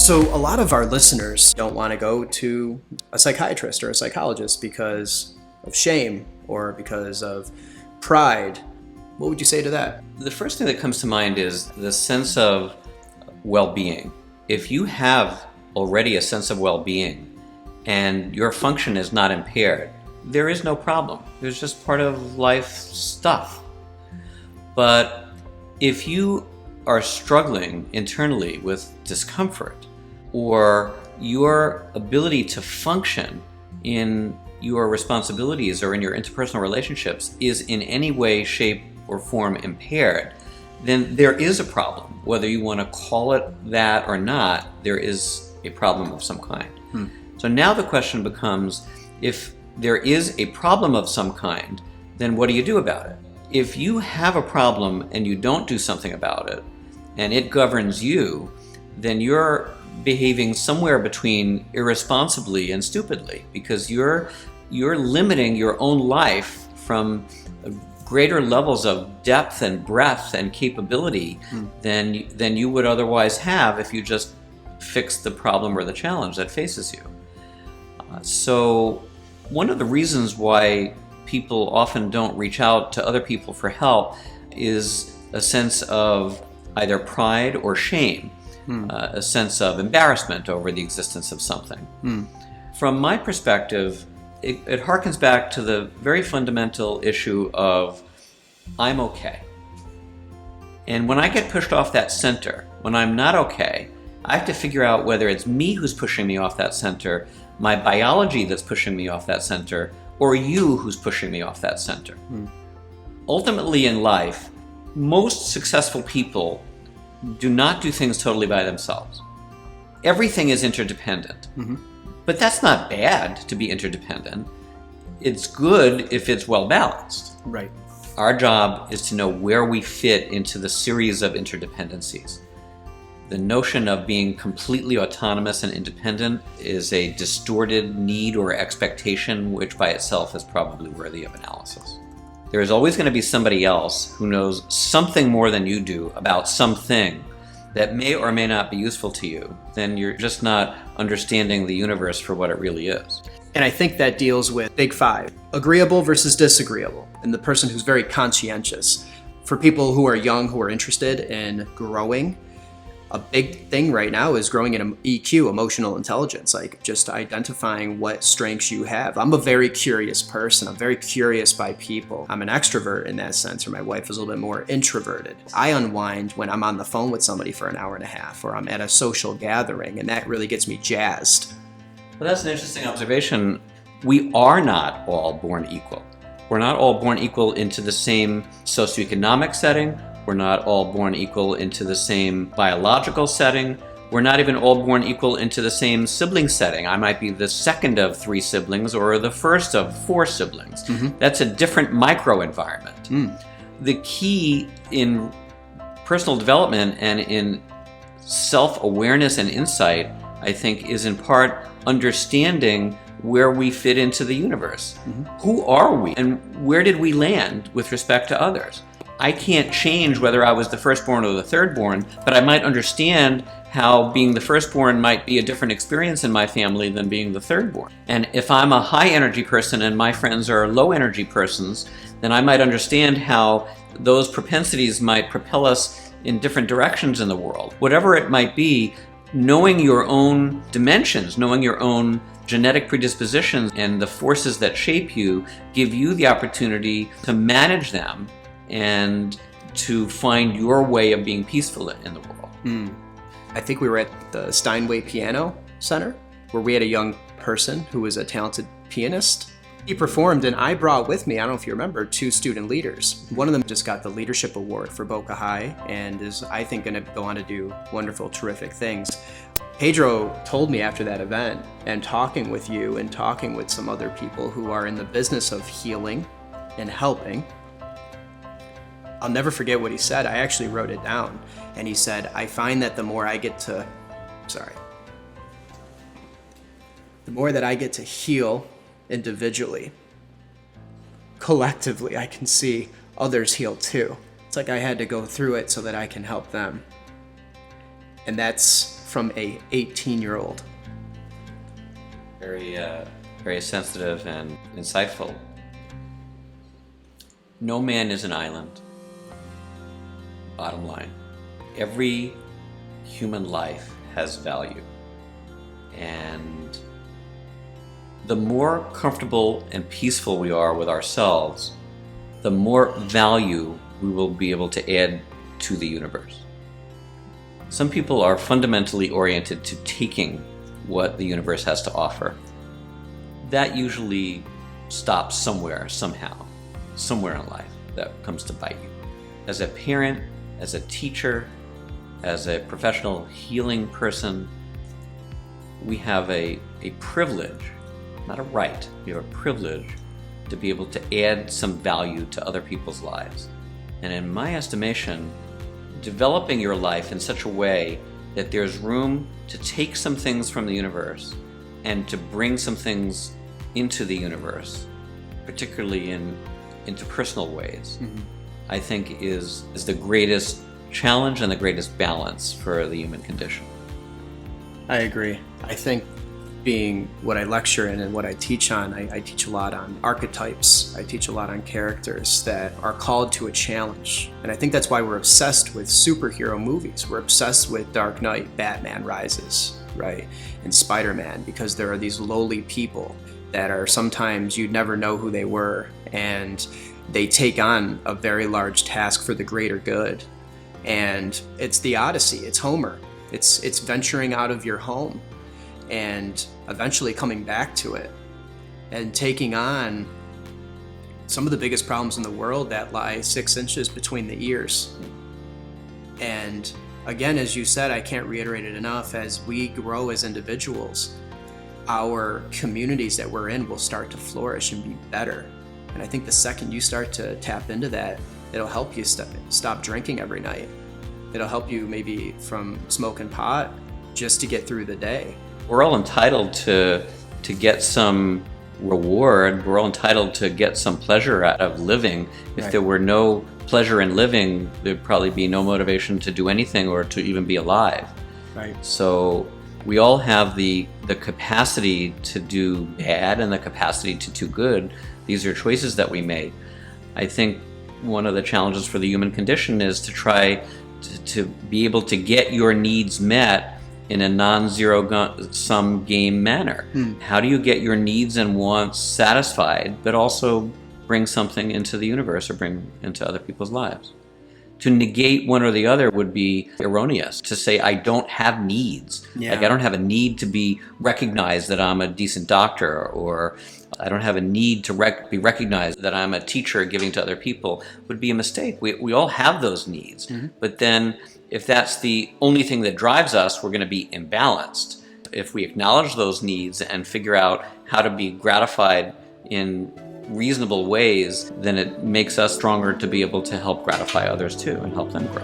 So a lot of our listeners don't want to go to a psychiatrist or a psychologist because of shame or because of pride. What would you say to that? The first thing that comes to mind is the sense of well-being. If you have already a sense of well-being and your function is not impaired, there is no problem. There's just part of life stuff. But if you are struggling internally with discomfort, or your ability to function in your responsibilities or in your interpersonal relationships is in any way, shape, or form impaired, then there is a problem. Whether you want to call it that or not, there is a problem of some kind. So now the question becomes, if there is a problem of some kind, then what do you do about it? If you have a problem and you don't do something about it, and it governs you, then you're behaving somewhere between irresponsibly and stupidly, because you're limiting your own life from greater levels of depth and breadth and capability than you would otherwise have if you just fixed the problem or the challenge that faces you. So one of the reasons why people often don't reach out to other people for help is a sense of either pride or shame. A sense of embarrassment over the existence of something. From my perspective, it harkens back to the very fundamental issue of I'm okay. And when I get pushed off that center, when I'm not okay, I have to figure out whether it's me who's pushing me off that center, my biology that's pushing me off that center, or you who's pushing me off that center. Ultimately in life, most successful people do not do things totally by themselves. Everything is interdependent. But that's not bad to be interdependent. It's good if it's well balanced. Right. Our job is to know where we fit into the series of interdependencies. The notion of being completely autonomous and independent is a distorted need or expectation, which by itself is probably worthy of analysis. There is always going to be somebody else who knows something more than you do about something that may or may not be useful to you. Then you're just not understanding the universe for what it really is. And I think that deals with Big Five, agreeable versus disagreeable, and the person who's very conscientious. For people who are young, who are interested in growing, a big thing right now is growing in EQ, emotional intelligence, like just identifying what strengths you have. I'm a very curious person. I'm very curious by people. I'm an extrovert in that sense, or my wife is a little bit more introverted. I unwind when I'm on the phone with somebody for an hour and a half, or I'm at a social gathering, and that really gets me jazzed. Well, that's an interesting observation. We are not all born equal. We're not all born equal into the same socioeconomic setting. We're not all born equal into the same biological setting. We're not even all born equal into the same sibling setting. I might be the second of 3 siblings or the first of 4 siblings. That's a different microenvironment. The key in personal development and in self-awareness and insight, I think, is in part understanding where we fit into the universe. Who are we and where did we land with respect to others? I can't change whether I was the firstborn or the thirdborn, but I might understand how being the firstborn might be a different experience in my family than being the thirdborn. And if I'm a high energy person and my friends are low energy persons, then I might understand how those propensities might propel us in different directions in the world. Whatever it might be, knowing your own dimensions, knowing your own genetic predispositions and the forces that shape you give you the opportunity to manage them and to find your way of being peaceful in the world. I think we were at the Steinway Piano Center, where we had a young person who was a talented pianist. He performed, and I brought with me, I don't know if you remember, 2 student leaders. One of them just got the leadership award for Boca High and is, I think, going to go on to do wonderful, terrific things. Pedro told me after that event, and talking with you and talking with some other people who are in the business of healing and helping, I'll never forget what he said. I actually wrote it down. And he said, I find that the more that I get to heal individually, collectively, I can see others heal too. It's like I had to go through it so that I can help them. And that's from a 18-year-old. Very sensitive and insightful. No man is an island. Bottom line. Every human life has value. And the more comfortable and peaceful we are with ourselves, the more value we will be able to add to the universe. Some people are fundamentally oriented to taking what the universe has to offer. That usually stops somewhere, somehow, somewhere in life that comes to bite you. As a parent, as a teacher, as a professional healing person, we have a privilege, not a right, we have a privilege to be able to add some value to other people's lives. And in my estimation, developing your life in such a way that there's room to take some things from the universe and to bring some things into the universe, particularly into personal ways, I think is the greatest challenge and the greatest balance for the human condition. I agree. I think being what I lecture in and what I teach on, I teach a lot on archetypes. I teach a lot on characters that are called to a challenge. And I think that's why we're obsessed with superhero movies. We're obsessed with Dark Knight, Batman Rises, right? And Spider-Man, because there are these lowly people that are sometimes you'd never know who they were, and they take on a very large task for the greater good. And it's the Odyssey, it's Homer. It's venturing out of your home and eventually coming back to it and taking on some of the biggest problems in the world that lie 6 inches between the ears. And again, as you said, I can't reiterate it enough, as we grow as individuals, our communities that we're in will start to flourish and be better. And I think the second you start to tap into that, it'll help you stop drinking every night. It'll help you maybe from smoking pot just to get through the day. We're all entitled to get some reward. We're all entitled to get some pleasure out of living. If Right. there were no pleasure in living, there'd probably be no motivation to do anything or to even be alive. Right. So we all have the capacity to do bad and the capacity to do good. These are choices that we make. I think one of the challenges for the human condition is to try to be able to get your needs met in a non-zero-sum game manner. How do you get your needs and wants satisfied, but also bring something into the universe or bring into other people's lives? To negate one or the other would be erroneous. To say, I don't have needs. Yeah. Like, I don't have a need to be recognized that I'm a decent doctor, or I don't have a need to be recognized that I'm a teacher giving to other people, would be a mistake. We all have those needs. But then, if that's the only thing that drives us, we're going to be imbalanced. If we acknowledge those needs and figure out how to be gratified in reasonable ways, then it makes us stronger to be able to help gratify others too and help them grow.